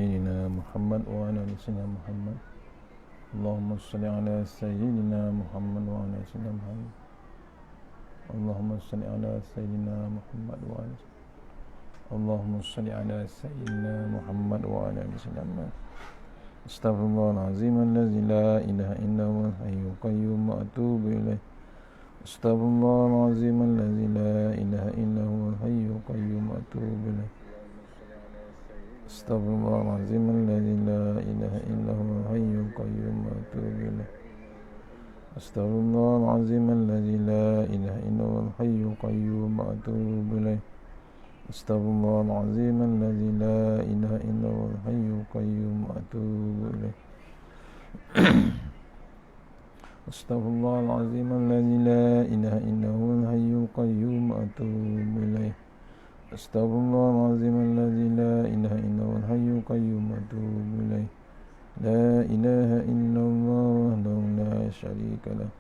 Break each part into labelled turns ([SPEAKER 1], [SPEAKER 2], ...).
[SPEAKER 1] سيدنا محمد وعلى آل سيدنا محمد. اللهم صل على سيدنا محمد وعلى آل سيدنا محمد. اللهم صل على سيدنا محمد وعلى اللهم صل على سيدنا محمد وعلى آل سيدنا محمد. استغفر الله العظيم الذي لا إله إلا هو الحي القيوم وأتوب إليه. استغفر الله العظيم الذي لا إله إلا هو الحي القيوم وأتوب إليه. استغفر الله العظيم الذي لا إله إلا هو الحي القيوم وأتوب إليه. استغفر الله العظيم الذي لا إله إلا هو الحي القيوم وأتوب إليه. استغفر الله العظيم الذي لا إله إلا هو الحي القيوم وأتوب إليه. استغفر الله العظيم الذي لا إله إلا هو الحي القيوم وأتوب إليه. استغفر الله العظيم الذي لا إله إلا هو الحي القيوم وأتوب إليه. لا إله إلا الله وحده لا شريك له،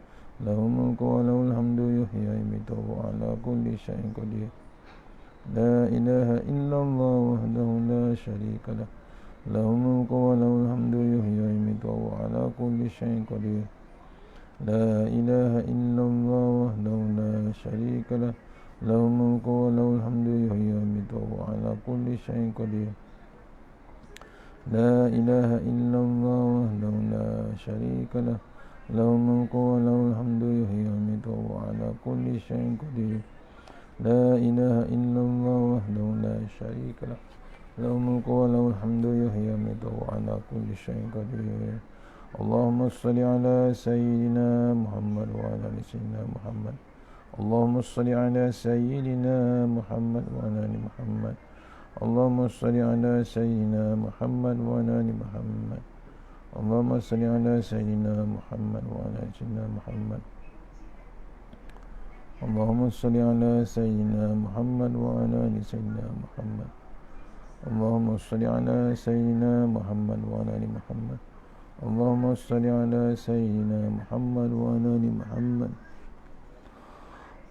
[SPEAKER 1] له الملك وله الحمد يحيي ويميت وهو على كل شيء قدير. لا إله إلا الله وحده لا شريك له، له الملك وله الحمد يحيي ويميت وهو على كل شيء قدير. لا إله إلا الله وحده لا شريك له، له الملك وله الحمد يحيي ويميت وهو على كل شيء قدير. لا إله إلا الله وحده لا شريك له، له الملك وله الحمد يحيي ويميت وهو على كل شيء قدير. لا إله إلا الله وحده لا شريك له، له الملك وله الحمد يحيي ويميت وهو على كل شيء قدير. اللهم صل على سيدنا محمد وعلى آل سيدنا محمد. اللهم صل على سيدنا محمد وعلى آل محمد. اللهم صل على سيدنا محمد وعلى آل محمد. اللهم صل على سيدنا محمد وعلى آل سيدنا محمد. اللهم صل على سيدنا محمد وعلى آل سيدنا محمد. اللهم صل على سيدنا محمد وعلى آل محمد. اللهم صل على سيدنا محمد وعلى آل محمد.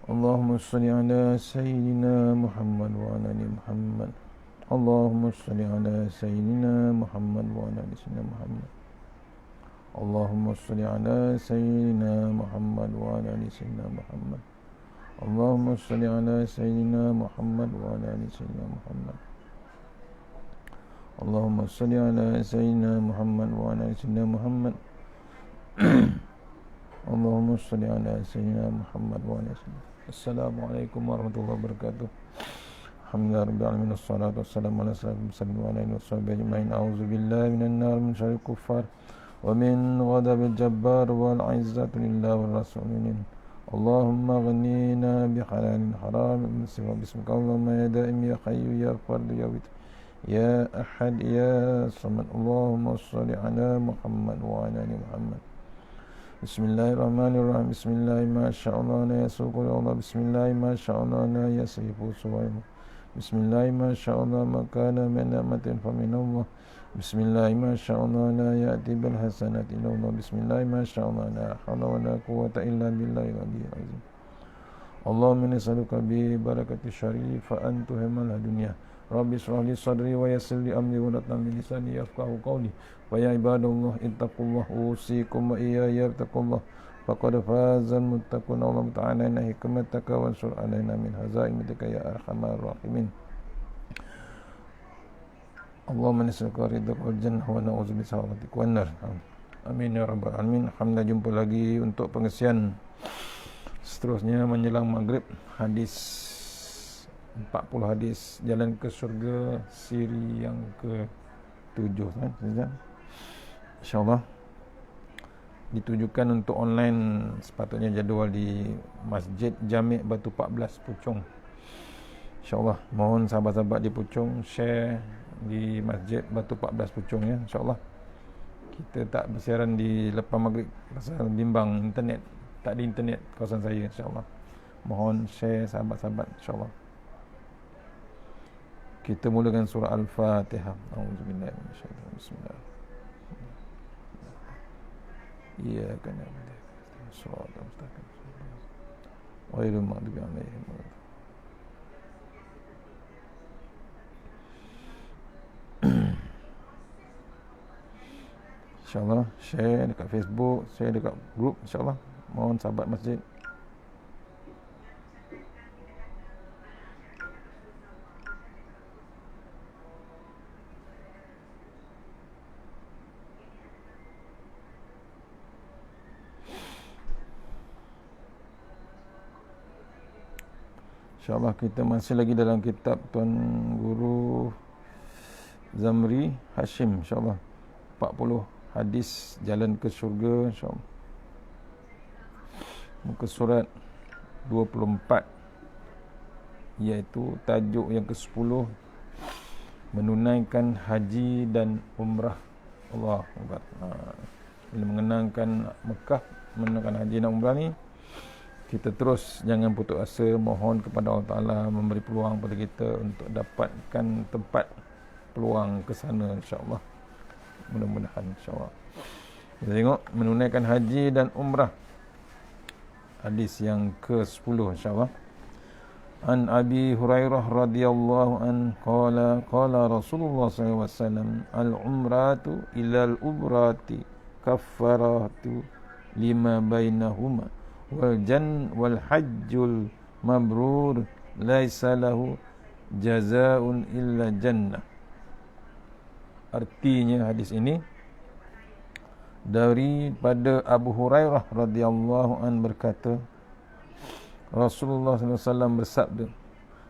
[SPEAKER 1] اللهم صل على سيدنا محمد وعلى آل محمد. اللهم صل على سيدنا محمد وعلى آل سيدنا محمد. اللهم صل على سيدنا محمد وعلى آل سيدنا محمد. اللهم صل على سيدنا محمد وعلى آل سيدنا محمد. اللهم صل على سيدنا محمد وعلى آل سيدنا محمد. اللهم صل على سيدنا محمد وعلى آل سيدنا. Assalamualaikum warahmatullahi wabarakatuh. Alhamdulillah rabbil alamin, wassalatu wassalamu ala asyrafil mursalin wa ala alihi washabihi ajmain. A'udzu billahi minan nar min syarril kuffar wa min ghadabil jabbar wal 'izzatu lillahi war rasulin. Allahumma ghnina bi halalin haram min siwa bismika Allahumma ya daim ya hayyu ya fard ya witr ya ahad ya samad. Allahumma shalli ala Muhammad wa ala ali Muhammad. Bismillahirrahmanirrahim. Bismillah ma sya'allah la yasuqu Allah. Bismillah ma sya'allah la yasifu suwaimu. Bismillah ma sya'allah ma kana min ni'matin fa min Allah. Bismillah ma sya'allah la ya'ti bil hasanati illa Allah. Bismillah ma sya'allah la hawla wa la quwwata illa billahi al-'aliyyil 'azim. Allahumma inni as'aluka bi barakati syarif fa antuhimal dunya. Rabbi shrah li sadri wa yassir li amri wa hlul min lisani yafqahu qawli. Wa ya ibadallah ittaqullah usikum wa iyaya taqullah. Faqad fazal muttaqun. Allah ta'ala inna hikmataka wa ansur alaina min hazaimatika ya arhamar rahimin. Allahumma nas'aluka ridhaka wal jannah wa na'udzu bika min wan nar. Amin ya rabbal alamin. Alhamdulillah, jumpa lagi untuk pengisian seterusnya menjelang maghrib, hadis 40 hadis jalan ke surga siri yang ke-7 kan, insyaallah ditujukan untuk online. Sepatutnya jadual di Masjid Jami' Batu 14 Puchong. InsyaAllah mohon sahabat-sahabat di Puchong share di Masjid Batu 14 Puchong ya. InsyaAllah kita tak bersiaran di lepas maghrib pasal bimbang internet, tak ada internet kawasan saya. InsyaAllah mohon share sahabat-sahabat. InsyaAllah kita mulakan surah Al-Fatihah. A'udzubillahi minasyaitonir rajim. Bismillah. Iyyaka na'budu wa iyyaka nasta'in. Shiratal mustaqim. Ghairil maghdubi 'alaihim waladdallin. InsyaAllah share dekat Facebook, share dekat grup, InsyaAllah. Mohon sahabat masjid. InsyaAllah kita masih lagi dalam kitab Tuan Guru Zamri Hashim, InsyaAllah 40 hadis jalan ke syurga, InsyaAllah. Muka surat 24, iaitu tajuk yang ke-10, menunaikan haji dan umrah. Allah Akbar. Bila mengenangkan Mekah, menunaikan haji dan umrah ni, kita terus jangan putus asa, mohon kepada Allah Ta'ala memberi peluang pada kita untuk dapatkan tempat peluang ke sana, insyaAllah. Mudah-mudahan, insyaAllah. Kita tengok menunaikan haji dan umrah, hadis yang ke-10, insyaAllah. An Abi Hurairah radhiyallahu an qala Rasulullah SAW, al-umratu ilal ubrati kaffaratu lima bainahuma wal hajjul mabrur laisa lahu jazaa'un illa jannah. Artinya hadis ini daripada Abu Hurairah radhiyallahu an berkata, Rasulullah SAW bersabda,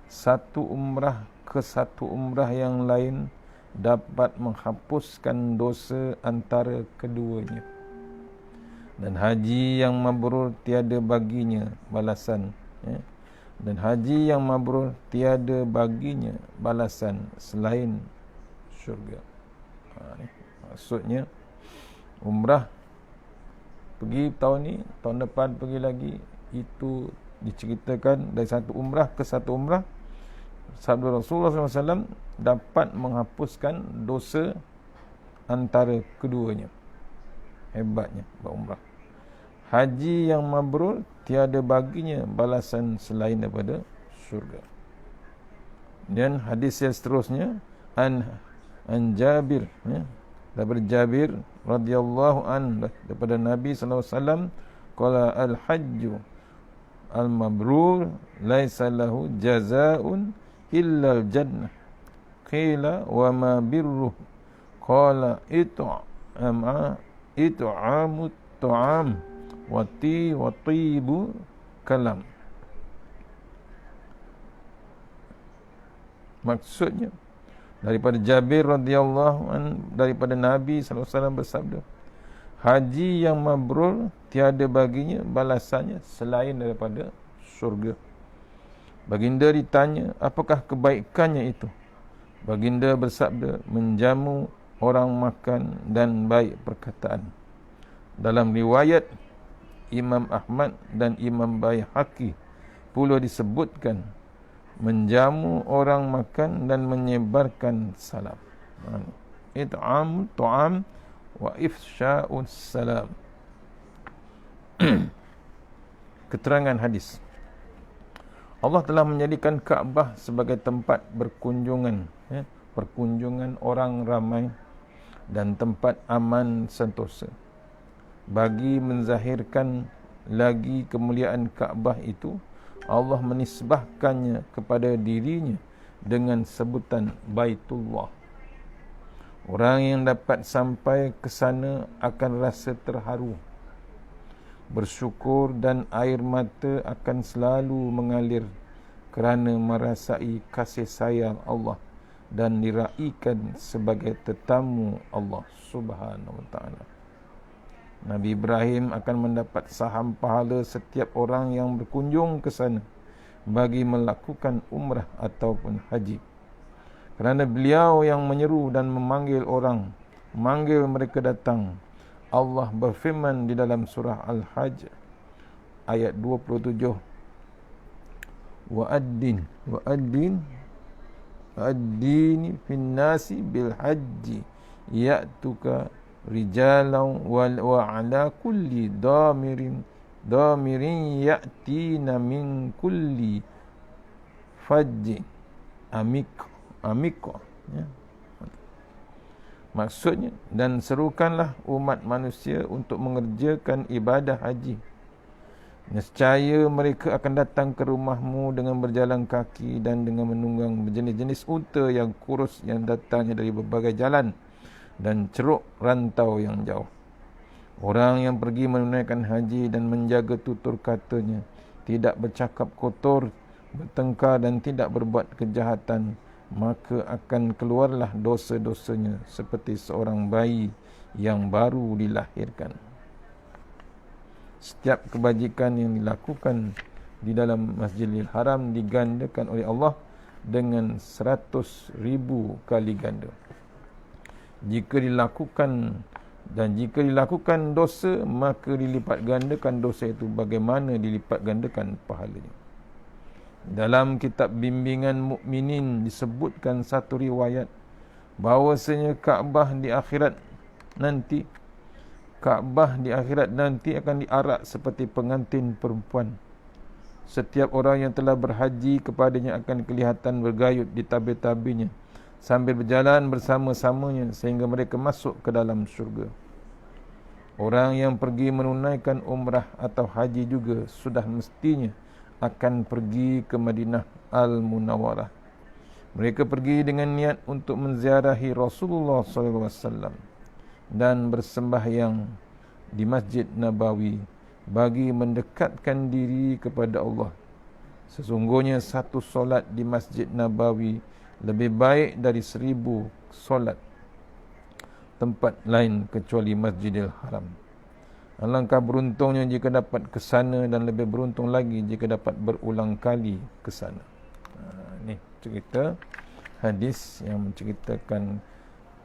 [SPEAKER 1] satu umrah ke satu umrah yang lain dapat menghapuskan dosa antara keduanya, dan haji yang mabrur tiada baginya balasan, dan haji yang mabrur tiada baginya balasan selain syurga. Maksudnya umrah pergi tahun ni, tahun depan pergi lagi, itu diceritakan dari satu umrah ke satu umrah. Sabda Rasulullah SAW dapat menghapuskan dosa antara keduanya. Hebatnya berumrah. Haji yang mabrur tiada baginya balasan selain daripada syurga. Dan hadis yang seterusnya, an Jabir, daripada Jabir radhiyallahu an, daripada Nabi sallallahu alaihi wasallam, qala al-hajju al-mabrur laisa lahu jazaa'un illa al-jannah. Qila wa ma birruh? Qala it'amut ta'am wa tibu kalam. Maksudnya daripada Jabir radhiyallahu an, daripada Nabi sallallahu alaihi wasallam bersabda, haji yang mabrur tiada baginya balasannya selain daripada syurga. Baginda ditanya, apakah kebaikannya itu? Baginda bersabda, menjamu orang makan dan baik perkataan. Dalam riwayat Imam Ahmad dan Imam Baihaqi pula disebutkan, menjamu orang makan dan menyebarkan salam. It'am ta'am wa ifsya'us salam. Keterangan hadis. Allah telah menjadikan Kaabah sebagai tempat berkunjungan, perkunjungan orang ramai dan tempat aman sentosa. Bagi menzahirkan lagi kemuliaan Kaabah itu, Allah menisbahkannya kepada dirinya dengan sebutan Baitullah. Orang yang dapat sampai ke sana akan rasa terharu, bersyukur, dan air mata akan selalu mengalir kerana merasai kasih sayang Allah dan diraikan sebagai tetamu Allah Subhanahu wa taala. Nabi Ibrahim akan mendapat saham pahala setiap orang yang berkunjung ke sana bagi melakukan umrah ataupun haji, kerana beliau yang menyeru dan memanggil orang, memanggil mereka datang. Allah berfirman di dalam surah Al-Hajj ayat 27, wa'addin fin nasi bil hajji ya'tuka rijalan wa ala kulli damirin ya'tina min kulli fajjin amik, ya. Maksudnya, dan serukanlah umat manusia untuk mengerjakan ibadah haji. Nescaya mereka akan datang ke rumahmu dengan berjalan kaki dan dengan menunggang berjenis-jenis unta yang kurus yang datangnya dari berbagai jalan dan ceruk rantau yang jauh. Orang yang pergi menunaikan haji dan menjaga tutur katanya, tidak bercakap kotor, bertengkar dan tidak berbuat kejahatan, maka akan keluarlah dosa-dosanya seperti seorang bayi yang baru dilahirkan. Setiap kebajikan yang dilakukan di dalam Masjidil Haram digandakan oleh Allah dengan 100,000 kali ganda. Jika dilakukan dosa, maka dilipat gandakan dosa itu bagaimana dilipat gandakan pahalanya. Dalam kitab bimbingan mukminin disebutkan satu riwayat bahawasanya Kaabah di akhirat nanti akan diarak seperti pengantin perempuan. Setiap orang yang telah berhaji kepadanya akan kelihatan bergayut di tabir-tabirnya sambil berjalan bersama-samanya sehingga mereka masuk ke dalam syurga. Orang yang pergi menunaikan umrah atau haji juga sudah mestinya akan pergi ke Madinah Al-Munawwarah. Mereka pergi dengan niat untuk menziarahi Rasulullah SAW dan bersembahyang di Masjid Nabawi bagi mendekatkan diri kepada Allah. Sesungguhnya satu solat di Masjid Nabawi lebih baik dari 1000 solat tempat lain kecuali Masjidil Haram. Alangkah beruntungnya jika dapat ke sana dan lebih beruntung lagi jika dapat berulang kali ke sana. Ini cerita hadis yang menceritakan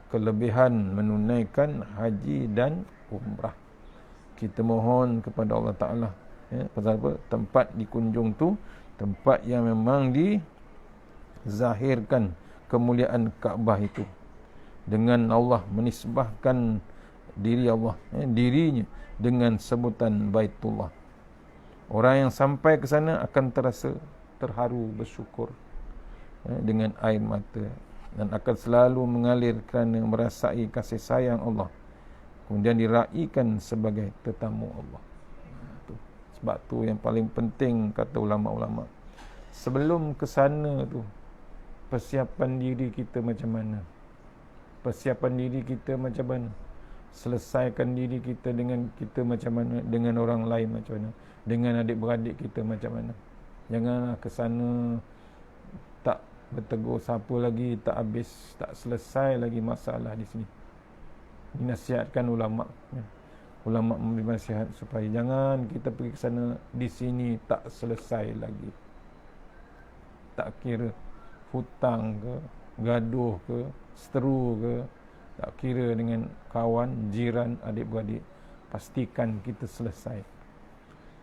[SPEAKER 1] kelebihan menunaikan haji dan umrah. Kita mohon kepada Allah Ta'ala, pasal apa? Tempat dikunjung tu tempat yang memang dizahirkan kemuliaan Kaabah itu, dengan Allah menisbahkan dirinya dengan sebutan Baitullah. Orang yang sampai ke sana akan terasa terharu, bersyukur dengan air mata dan akan selalu mengalir kerana merasai kasih sayang Allah, kemudian diraikan sebagai tetamu Allah. Sebab tu yang paling penting, kata ulama-ulama, sebelum ke sana tu persiapan diri kita macam mana? Selesaikan diri kita dengan kita macam mana, dengan orang lain macam mana, dengan adik-beradik kita macam mana. Janganlah ke sana tak bertegur siapa lagi, tak habis, tak selesai lagi masalah di sini. Dinasihatkan ulama, ulama memberi nasihat supaya jangan kita pergi ke sana di sini tak selesai lagi. Tak kira hutang ke, gaduh ke, seteru ke, tak kira dengan kawan, jiran, adik-beradik, pastikan kita selesai.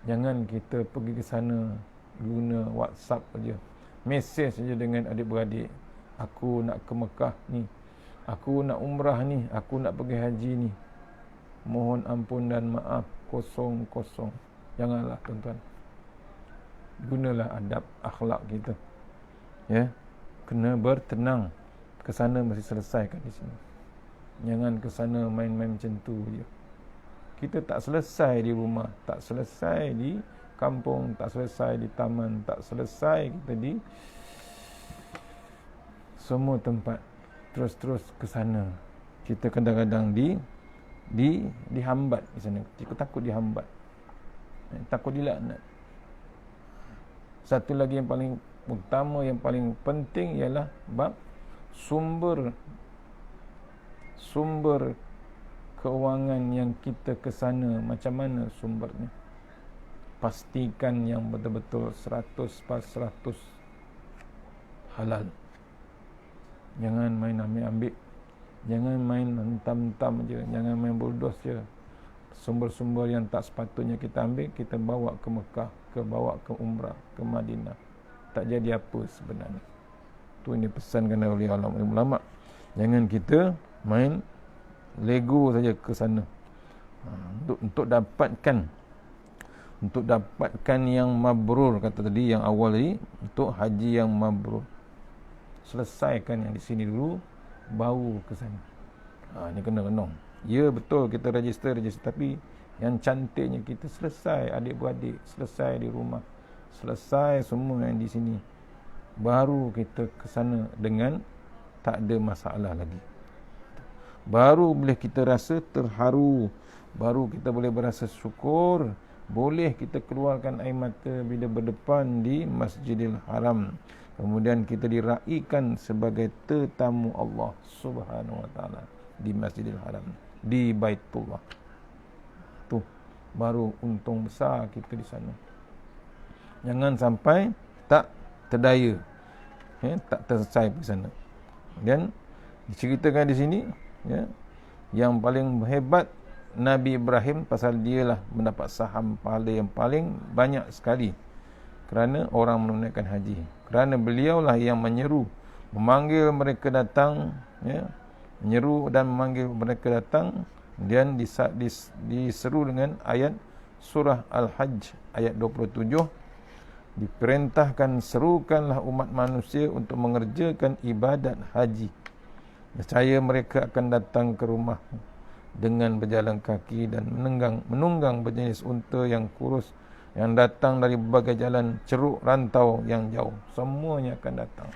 [SPEAKER 1] Jangan kita pergi ke sana guna WhatsApp saja, mesej saja dengan adik-beradik, aku nak ke Mekah ni, aku nak umrah ni, aku nak pergi haji ni. Mohon ampun dan maaf, kosong-kosong. Janganlah tuan-tuan. Gunalah adab akhlak kita. Kena bertenang. Ke sana mesti selesaikan di sini. Jangan ke sana main-main macam tu je. Kita tak selesai di rumah, tak selesai di kampung, tak selesai di taman, tak selesai kita di semua tempat. Terus-terus ke sana. Kita kadang-kadang dihambat di sana. Kita takut dihambat. Takut dilaknat. Satu lagi yang paling utama, yang paling penting ialah bab sumber keuangan yang kita ke sana, macam mana sumbernya. Pastikan yang betul-betul 100% halal. Jangan main ambil-ambil, jangan main hentam-hentam je, jangan main bulldoze je. Sumber-sumber yang tak sepatutnya kita ambil, kita bawa ke Mekah, bawa ke umrah, ke Madinah, tak jadi apa sebenarnya. Tu ini pesankan oleh ulama. Jangan kita main lego saja ke sana. Untuk dapatkan yang mabrur, kata tadi yang awal tadi, untuk haji yang mabrur. Selesaikan yang di sini dulu, baru ke sana. Ni kena renung. Ya betul kita register, tapi yang cantiknya kita selesai adik-beradik, selesai di rumah, selesai semua yang di sini, baru kita ke sana dengan tak ada masalah lagi. Baru boleh kita rasa terharu, baru kita boleh berasa syukur, boleh kita keluarkan air mata bila berdepan di Masjidil Haram. Kemudian kita diraikan sebagai tetamu Allah Subhanahu wa taala di Masjidil Haram, di Baitullah. Tu baru untung besar kita di sana. Jangan sampai tak terdaya, tak terselesai di sana. Dan diceritakan di sini, yang paling hebat Nabi Ibrahim, pasal dialah mendapat saham pahala yang paling banyak sekali kerana orang menunaikan haji. Kerana beliaulah yang menyeru, memanggil mereka datang, menyeru dan memanggil mereka datang, dan diseru dengan ayat surah Al-Hajj ayat 27, diperintahkan serukanlah umat manusia untuk mengerjakan ibadat haji. Nescaya mereka akan datang ke rumah dengan berjalan kaki dan menunggang berjenis unta yang kurus yang datang dari berbagai jalan ceruk rantau yang jauh. Semuanya akan datang.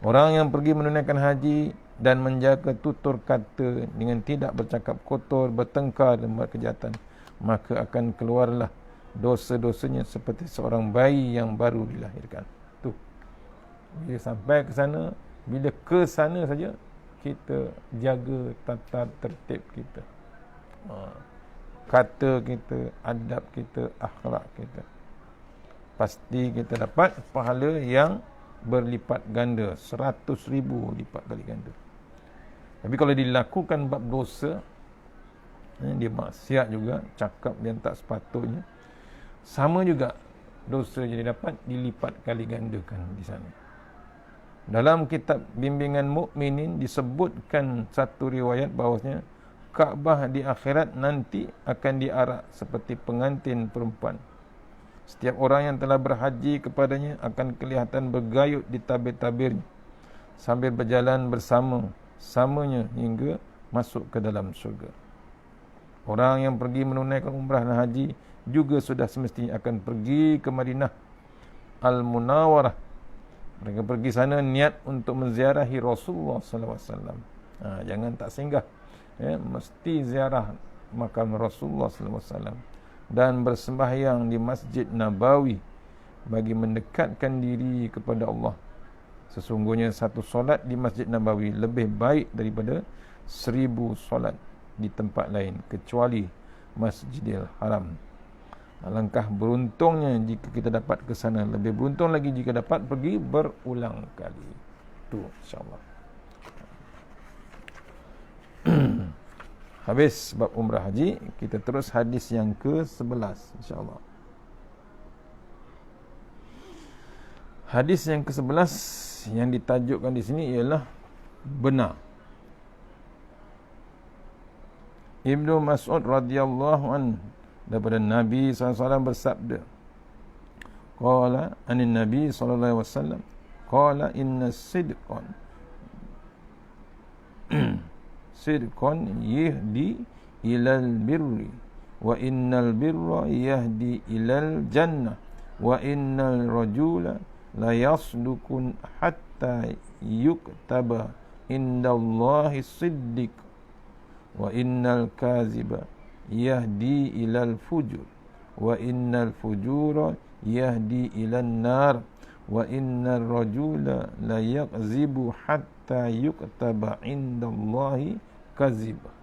[SPEAKER 1] Orang yang pergi menunaikan haji dan menjaga tutur kata dengan tidak bercakap kotor, bertengkar dan buat kejahatan, maka akan keluarlah dosa-dosanya seperti seorang bayi yang baru dilahirkan. Tu. Bila sampai ke sana, bila ke sana saja, kita jaga tata tertib kita, kata kita, adab kita, akhlak kita. Pasti kita dapat pahala yang berlipat ganda, 100,000 lipat kali ganda. Tapi kalau dilakukan bab dosa, dia maksiat juga, cakap yang tak sepatutnya, sama juga dosa jadi dapat dilipat kali gandakan di sana. Dalam kitab bimbingan mukminin disebutkan satu riwayat bahawasanya Kaabah di akhirat nanti akan diarak seperti pengantin perempuan. Setiap orang yang telah berhaji kepadanya akan kelihatan bergayut di tabir-tabirnya sambil berjalan samanya hingga masuk ke dalam syurga. Orang yang pergi menunaikan umrah dan haji juga sudah semestinya akan pergi ke Madinah Al-Munawwarah. Mereka pergi sana niat untuk menziarahi Rasulullah sallallahu alaihi wasallam. Jangan tak singgah. Mesti ziarah makam Rasulullah sallallahu alaihi wasallam dan bersembahyang di Masjid Nabawi bagi mendekatkan diri kepada Allah. Sesungguhnya satu solat di Masjid Nabawi lebih baik daripada 1000 solat di tempat lain kecuali Masjidil Haram. Alangkah beruntungnya jika kita dapat ke sana. Lebih beruntung lagi jika dapat pergi berulang kali. Tu insya-Allah. Habis bab umrah haji, kita terus hadis yang ke-11 insya-Allah. Hadis yang ke-11 yang ditajukkan di sini ialah benar. Ibnu Mas'ud radhiyallahu anhu daripada Nabi SAW bersabda, qala anin Nabi SAW, qala inna sidqan sidqan yahdi ilal birri wa innal birra yahdi ilal jannah wa innal rajula la yasdukun hatta yuktaba indallahi siddiq wa innal kaziba yahdi ilal fujur wa innal fujura yahdi ilan nar wa innal rajula la yakzibu hatta yuktaba indallahi kazzaba.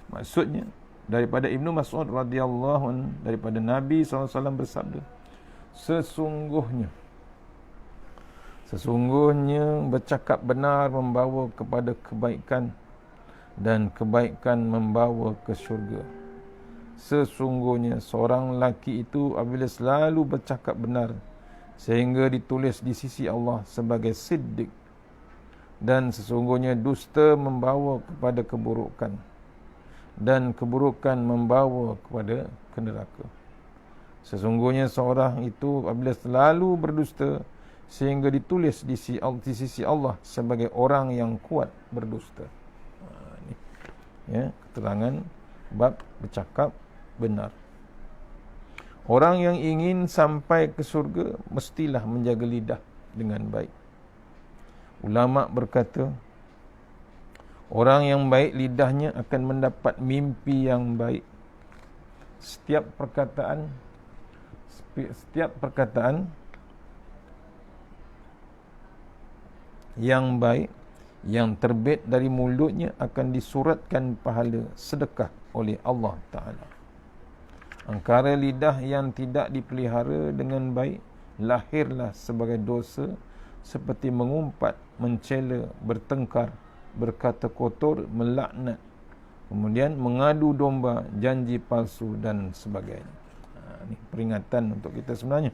[SPEAKER 1] Maksudnya daripada Ibnu Mas'ud radhiyallahu anhu, daripada Nabi SAW bersabda, sesungguhnya bercakap benar membawa kepada kebaikan dan kebaikan membawa ke syurga. Sesungguhnya seorang lelaki itu apabila selalu bercakap benar sehingga ditulis di sisi Allah sebagai siddiq, dan sesungguhnya dusta membawa kepada keburukan dan keburukan membawa kepada neraka. Sesungguhnya seorang itu apabila selalu berdusta sehingga ditulis di sisi Allah sebagai orang yang kuat berdusta. Ini ya, keterangan bab bercakap benar. Orang yang ingin sampai ke surga mestilah menjaga lidah dengan baik. Ulama berkata, orang yang baik lidahnya akan mendapat mimpi yang baik. Setiap perkataan yang baik yang terbit dari mulutnya akan disuratkan pahala sedekah oleh Allah Ta'ala. Angkara lidah yang tidak dipelihara dengan baik lahirlah sebagai dosa, seperti mengumpat, mencela, bertengkar, berkata kotor, melaknat, kemudian mengadu domba, janji palsu dan sebagainya. Ini peringatan untuk kita sebenarnya.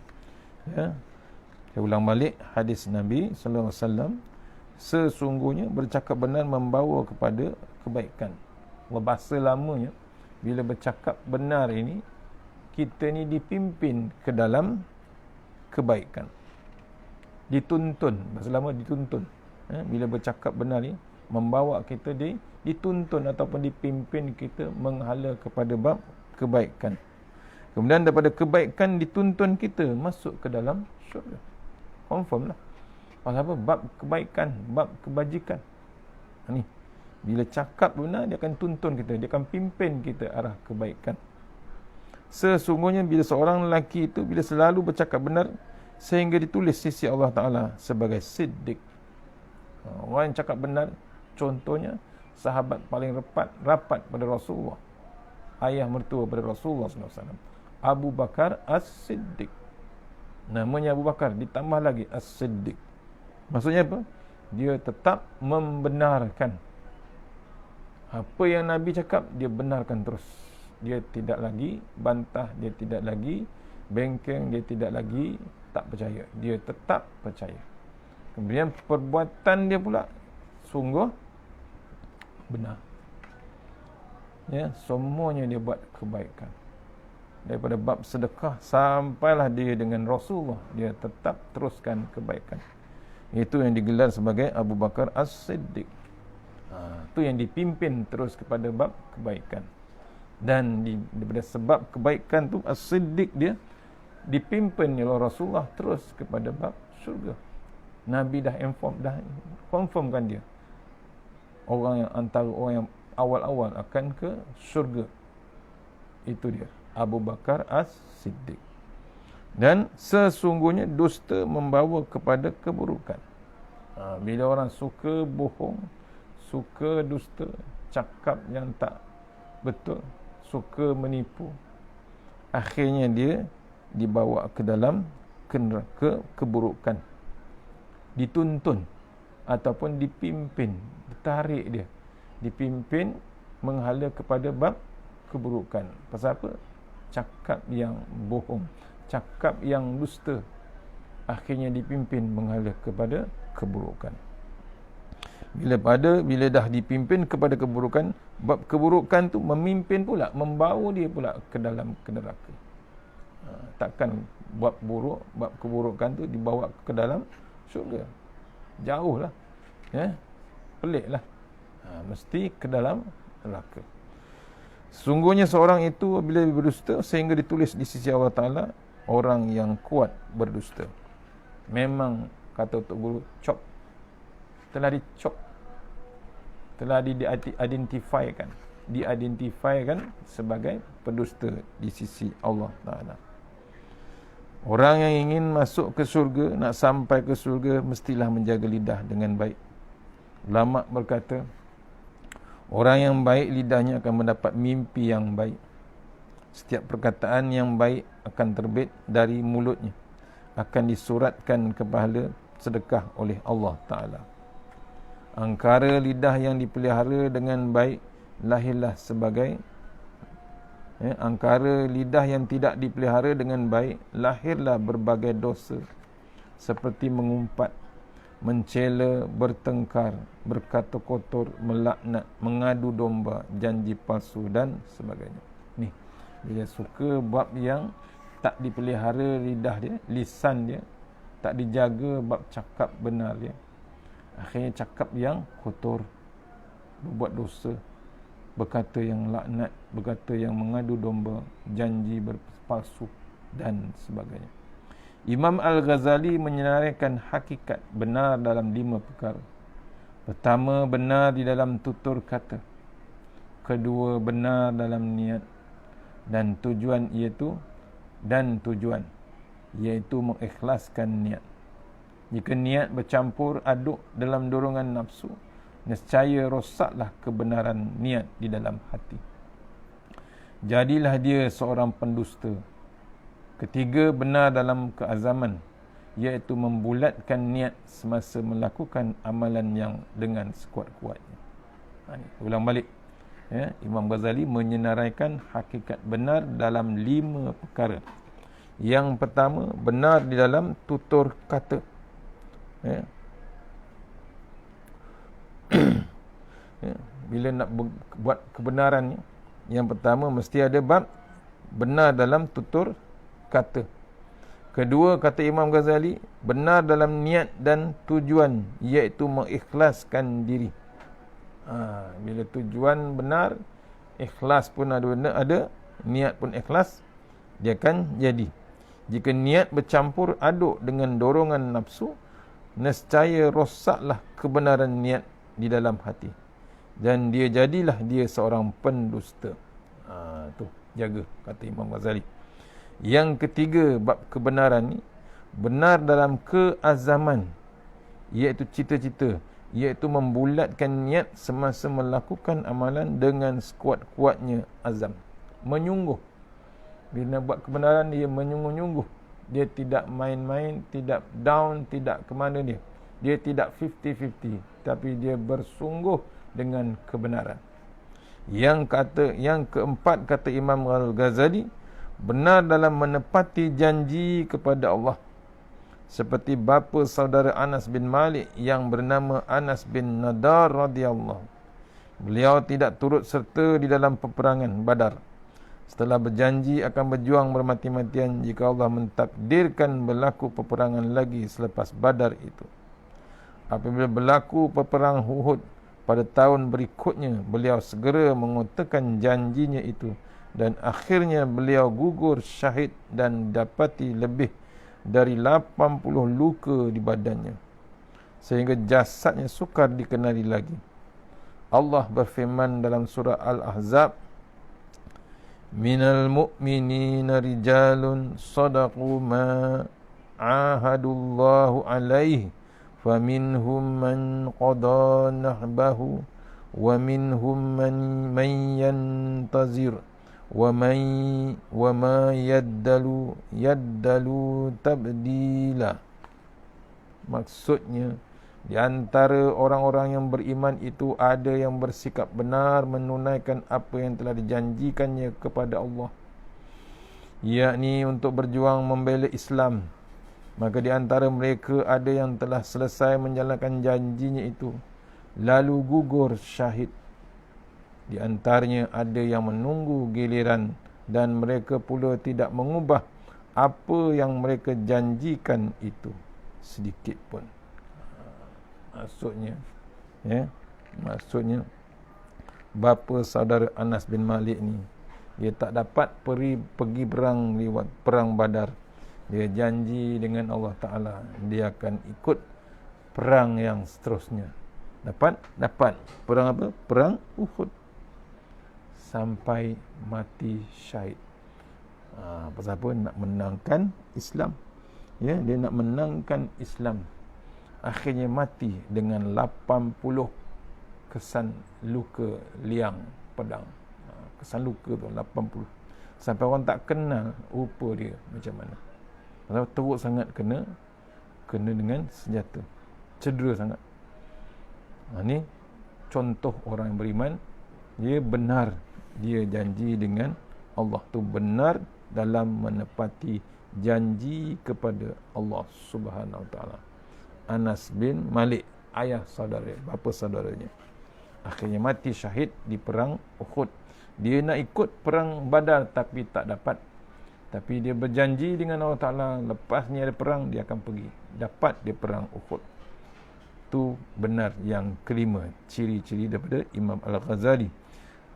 [SPEAKER 1] Ya. Saya ulang balik hadis Nabi sallallahu alaihi wasallam, sesungguhnya bercakap benar membawa kepada kebaikan. Bahasa lamanya bila bercakap benar ini, kita ni dipimpin ke dalam kebaikan. Dituntun, bahasa lama dituntun. Bila bercakap benar ni membawa kita dituntun ataupun dipimpin kita menghala kepada bab kebaikan. Kemudian daripada kebaikan dituntun kita masuk ke dalam syurga. Confirm lah. Pasal apa? Bab kebaikan, bab kebajikan. Ni, bila cakap benar, dia akan tuntun kita, dia akan pimpin kita arah kebaikan. Sesungguhnya bila seorang lelaki itu bila selalu bercakap benar sehingga ditulis sisi Allah Ta'ala sebagai siddiq. Orang yang cakap benar, contohnya sahabat paling rapat pada Rasulullah, ayah mertua pada Rasulullah SAW, Abu Bakar As-Siddiq. Namanya Abu Bakar, ditambah lagi As-Siddiq. Maksudnya apa? Dia tetap membenarkan apa yang Nabi cakap, dia benarkan terus. Dia tidak lagi bantah, dia tidak lagi bengkeng, dia tidak lagi tak percaya. Dia tetap percaya. Kemudian perbuatan dia pula sungguh benar. Ya, semuanya dia buat kebaikan. Daripada bab sedekah sampailah dia dengan Rasulullah, dia tetap teruskan kebaikan. Itu yang digelar sebagai Abu Bakar As-Siddiq. Itu yang dipimpin terus kepada bab kebaikan. Dan daripada sebab kebaikan tu As-Siddiq dia dipimpin oleh Rasulullah terus kepada bab syurga. Nabi dah confirmkan dia orang yang antara orang yang awal-awal akan ke syurga. Itu dia Abu Bakar As-Siddiq. Dan sesungguhnya dusta membawa kepada keburukan. Bila orang suka bohong, suka dusta, cakap yang tak betul, suka menipu, akhirnya dia dibawa ke dalam neraka keburukan, dituntun ataupun dipimpin, ditarik dia, dipimpin menghala kepada bab keburukan. Pasal apa? Cakap yang bohong, cakap yang dusta, akhirnya dipimpin menghala kepada keburukan. Bila dah dipimpin kepada keburukan, bab keburukan tu memimpin pula, membawa dia pula ke dalam neraka. Takkan bab buruk, bab keburukan tu dibawa ke dalam syurga. Jauh lah, ya? Pelik lah. Mesti ke dalam neraka. Sungguhnya seorang itu bila berdusta sehingga ditulis di sisi Allah Ta'ala orang yang kuat berdusta. Memang kata Tok Guru, cop, telah dicop, telah diidentifikan sebagai pendusta di sisi Allah Ta'ala. Orang yang ingin masuk ke surga, nak sampai ke surga, mestilah menjaga lidah dengan baik. Ulama berkata, orang yang baik lidahnya akan mendapat mimpi yang baik. Setiap perkataan yang baik akan terbit dari mulutnya, akan disuratkan ke pahala sedekah oleh Allah Ta'ala. Angkara lidah yang dipelihara dengan baik lahirlah sebagai angkara lidah yang tidak dipelihara dengan baik lahirlah berbagai dosa, seperti mengumpat, mencela, bertengkar, berkata kotor, melaknat, mengadu domba, janji palsu dan sebagainya. Ni, dia suka bab yang tak dipelihara lidah dia, lisan dia, tak dijaga bab cakap benar dia. Akhirnya cakap yang kotor, berbuat dosa, berkata yang laknat, berkata yang mengadu domba, janji berpalsu dan sebagainya. Imam Al-Ghazali menyenaraikan hakikat benar dalam 5 perkara. Pertama, benar di dalam tutur kata. Kedua, benar dalam niat dan tujuan iaitu mengikhlaskan niat. Jika niat bercampur aduk dalam dorongan nafsu, nescaya rosaklah kebenaran niat di dalam hati. Jadilah dia seorang pendusta. Ketiga, benar dalam keazaman, iaitu membulatkan niat semasa melakukan amalan yang dengan sekuat-kuatnya. Ulang balik. Ya, Imam Ghazali menyenaraikan hakikat benar dalam 5 perkara. Yang pertama, benar di dalam tutur kata. Ya. Ya, bila nak buat kebenaran, yang pertama mesti ada bab benar dalam tutur kata. Kedua, kata Imam Ghazali, benar dalam niat dan tujuan, iaitu mengikhlaskan diri. Bila tujuan benar, ikhlas pun ada, niat pun ikhlas, dia akan jadi. Jika niat bercampur aduk dengan dorongan nafsu, nescaya rosaklah kebenaran niat di dalam hati, dan jadilah dia seorang pendusta. Tu jaga, kata Imam Ghazali. Yang ketiga, bab kebenaran ni benar dalam keazaman, iaitu cita-cita, iaitu membulatkan niat semasa melakukan amalan dengan sekuat-kuatnya azam. Menyungguh. Bila nak buat kebenaran, dia menyungguh-nyungguh. Dia tidak main-main, tidak down, tidak ke mana dia. Dia tidak 50-50, tapi dia bersungguh dengan kebenaran. Yang keempat, kata Imam Al-Ghazali, benar dalam menepati janji kepada Allah. Seperti bapa saudara Anas bin Malik yang bernama Anas bin Nadar radhiyallahu. Beliau tidak turut serta di dalam peperangan Badar. Setelah berjanji akan berjuang bermati-matian jika Allah mentakdirkan berlaku peperangan lagi selepas Badar itu. Apabila berlaku peperangan Uhud pada tahun berikutnya, beliau segera mengotakkan janjinya itu, dan akhirnya beliau gugur syahid dan dapati lebih dari 80 luka di badannya, sehingga jasadnya sukar dikenali lagi. Allah berfirman dalam surah Al-Ahzab, minal mu'minina rijalun sadaqu ma ahadullahu alaihi faminhum man qada nahbahu wa minhum man yantazir wa ma yaddalu tabdila. Maksudnya, di antara orang-orang yang beriman itu ada yang bersikap benar menunaikan apa yang telah dijanjikannya kepada Allah, yakni untuk berjuang membela Islam. Maka di antara mereka ada yang telah selesai menjalankan janjinya itu, lalu gugur syahid. Di antaranya ada yang menunggu giliran, dan mereka pula tidak mengubah apa yang mereka janjikan itu sedikit pun. Maksudnya bapa saudara Anas bin Malik ni, dia tak dapat pergi perang Badar. Dia janji dengan Allah Ta'ala dia akan ikut perang yang seterusnya. Dapat perang apa? Perang Uhud, sampai mati syahid. Pasal apa? Nak menangkan Islam. Ya, dia nak menangkan Islam. Akhirnya mati dengan 80 kesan luka liang pedang. Kesan luka tu 80. Sampai orang tak kenal rupa dia macam mana. Pasal teruk sangat kena dengan senjata. Cedera sangat. Ni contoh orang yang beriman. Dia benar, dia janji dengan Allah tu, benar dalam menepati janji kepada Allah Subhanahu Wa Taala. Anas bin Malik, ayah saudara, bapa saudaranya, akhirnya mati syahid di perang Uhud. Dia nak ikut perang Badar tapi tak dapat. Tapi dia berjanji dengan Allah Ta'ala, lepas ni ada perang, dia akan pergi. Dapat dia perang Uhud. Itu benar yang kelima, ciri-ciri daripada Imam Al-Ghazali.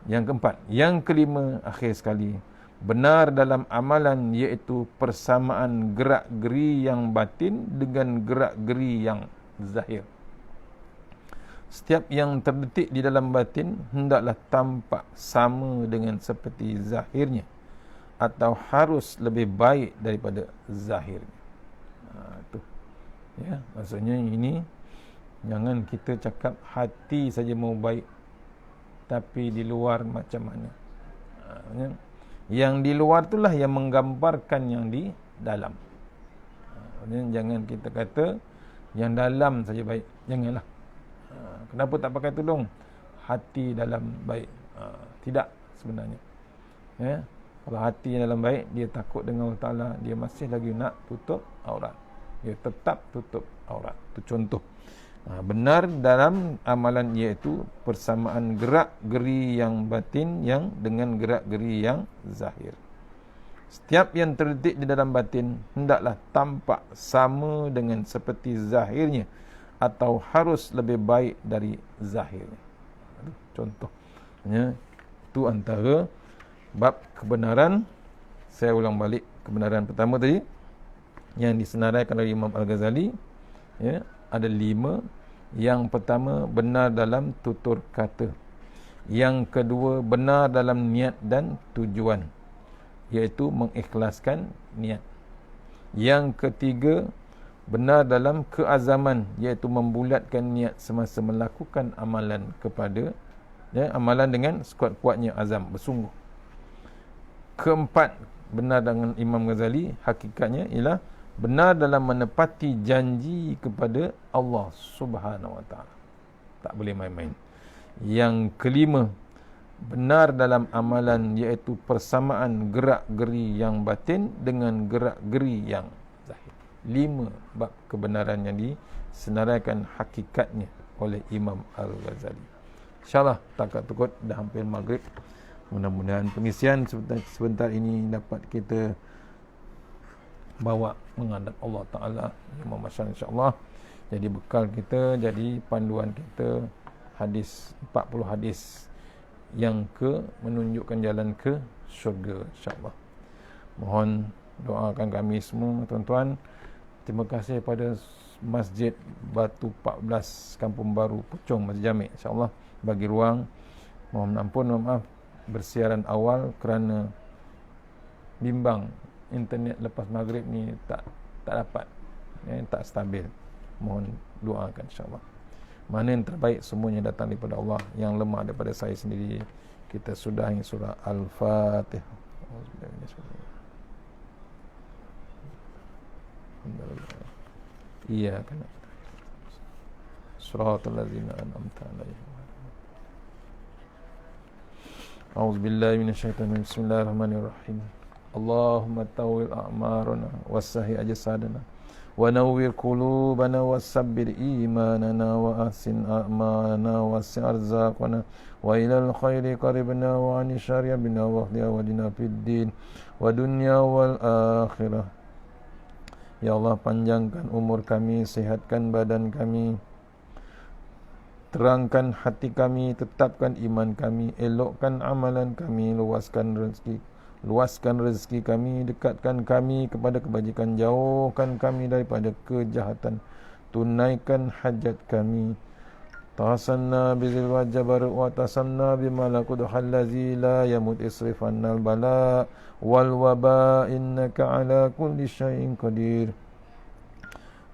[SPEAKER 1] Yang keempat, yang kelima, akhir sekali, benar dalam amalan, iaitu persamaan gerak-geri yang batin dengan gerak-geri yang zahir. Setiap yang terdetik di dalam batin hendaklah tampak sama dengan seperti zahirnya, atau harus lebih baik daripada zahirnya. Itu. Ya, maksudnya ini, jangan kita cakap hati saja mau baik, tapi di luar macam mana. Yang di luar itulah yang menggambarkan yang di dalam. Jangan kita kata yang dalam saja baik. Janganlah. Kenapa tak pakai tudung? Hati dalam baik. Tidak sebenarnya. Ya. Kalau hati dalam baik, dia takut dengan Allah Ta'ala, dia masih lagi nak tutup aurat. Dia tetap tutup aurat. Itu contoh. Benar dalam amalan, iaitu persamaan gerak-geri yang batin yang dengan gerak-geri yang zahir. Setiap yang terdetik di dalam batin hendaklah tampak sama dengan seperti zahirnya, atau harus lebih baik dari zahirnya. Contohnya, itu antara bab kebenaran. Saya ulang balik kebenaran pertama tadi yang disenaraikan oleh Imam Al-Ghazali, ya, ada 5. Yang pertama, benar dalam tutur kata. Yang kedua, benar dalam niat dan tujuan, iaitu mengikhlaskan niat. Yang ketiga, benar dalam keazaman, iaitu membulatkan niat semasa melakukan amalan kepada, ya, amalan dengan sekuat-kuatnya azam, bersungguh. Keempat, benar dengan Imam Ghazali, hakikatnya ialah benar dalam menepati janji kepada Allah Subhanahu Wa Taala. Tak boleh main-main. Yang kelima, benar dalam amalan, iaitu persamaan gerak-geri yang batin dengan gerak-geri yang zahir. 5 bab kebenaran yang disenaraikan hakikatnya oleh Imam Al-Ghazali. InsyaAllah tak takut dah hampir maghrib. Mudah-mudahan pengisian sebentar ini dapat kita bawa menghadap Allah Ta'ala yang memasyar, insyaAllah. Jadi bekal kita, jadi panduan kita, hadis 40 hadis yang menunjukkan jalan ke syurga, insyaAllah. Mohon doakan kami semua, tuan-tuan. Terima kasih pada Masjid Batu 14 Kampung Baru Puchong, Masjid Jamik, insyaAllah, bagi ruang. Mohon ampun, mohon maaf bersiaran awal kerana bimbang internet lepas maghrib ni tak dapat, tak stabil. Mohon doakan, insyaAllah. Mana yang terbaik, semuanya datang daripada Allah. Yang lemah daripada saya sendiri. Kita sudahi surah Al-Fatihah. Iya kan. Suratul ladzina an'amta 'alaihim. A'udzubillahi minasyaitonir rajim. Bismillahirrahmanirrahim. Allahumma tawil a'marana wassahi ajsadana wa nawwir qulubana wasabbir imanana wa ahsin a'malana wasi' arzaqana wa ilal khairi qaribna wa 'ani syarri bina wa hdina fid din wa dunya wal akhirah. Ya Allah, panjangkan umur kami, sihatkan badan kami, terangkan hati kami, tetapkan iman kami, elokkan amalan kami, luaskan rezeki kami, dekatkan kami kepada kebajikan, jauhkan kami daripada kejahatan, tunaikan hajat kami. Tahasanna bizil wajabar wa tasanna bimalakut hallazi la yamut isrifannal bala wal waba innaka ala kulli syai'in qadir.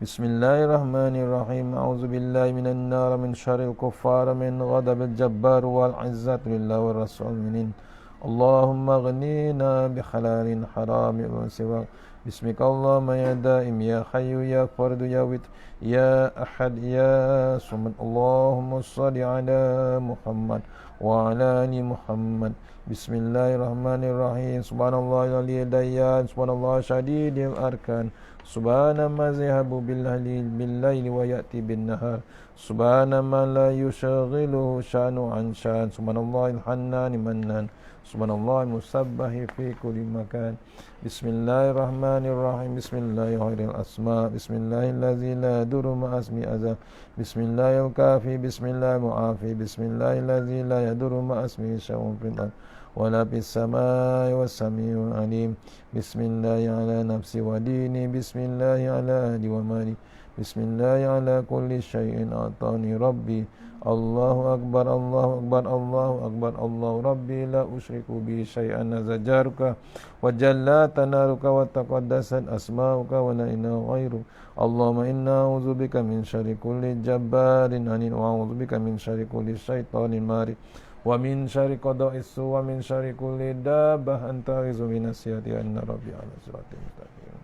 [SPEAKER 1] Bismillahirrahmanirrahim. A'udzubillahi minan nar min syarril kuffar min ghadabil jabbar wal izzati lillahi war rasul minin. Allahumma ghnina bi halalin harami wa siwa. Bismika Allahumma ya daim ya hayyu ya fardu ya wit ya ahad ya samad. Allahumma shalli ala Muhammad wa ala ali Muhammad. Bismillahirrahmanirrahim. Subhanallah aliyil dayyan, subhanallah syadidil arkan, subhana ma zahabu billaili wa ya'ti bin nahar, Subhana man la yushaghiluhu syanu an syan. Subhanallahil hannani mannan. Subhanallah musabbahi fi kulli makan. Bismillahirrahmanirrahim. Bismillahirrahmanirrahim. Asma. Bismillahirladzi la yadurru ma'asmi azam. Bismillahil kafi. Bismillahil mu'afi. Bismillahirladzi la yadurru ma'asmi syai'un fil ardh wala fis samai was samiul alim. Bismillahi ala nafsi wa dini. Bismillahi ala ahli wa mali. Bismillahi ala kulli syai'in atani rabbi. Allahu akbar, Allahu akbar, Allahu akbar, Allahu rabbi la usyriku bi syai'an nazajaruka wa jalla tanaruka wa taqaddasat asma'uka wa la ilaha ghairu. Allahumma inna a'udzubika min syarri kulli jabbarin anin wa a'udzubika min syarri kulli syaitanin marid wa min syarri qada'is su wa min syarri kulli dabbah anta ghizu min asyati anna rabbi ala siratin mustaqim.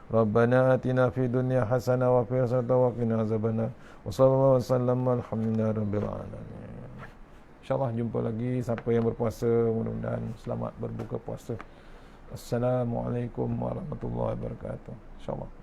[SPEAKER 1] Rabbana atina fid dunya hasanah wa fil akhirati wa qina azabannar. Wa sallallahu wasallam alhamdulillahi rabbil alamin. Insyaallah jumpa lagi siapa yang berpuasa, mudah-mudahan selamat berbuka puasa. Assalamualaikum warahmatullahi wabarakatuh. Insyaallah.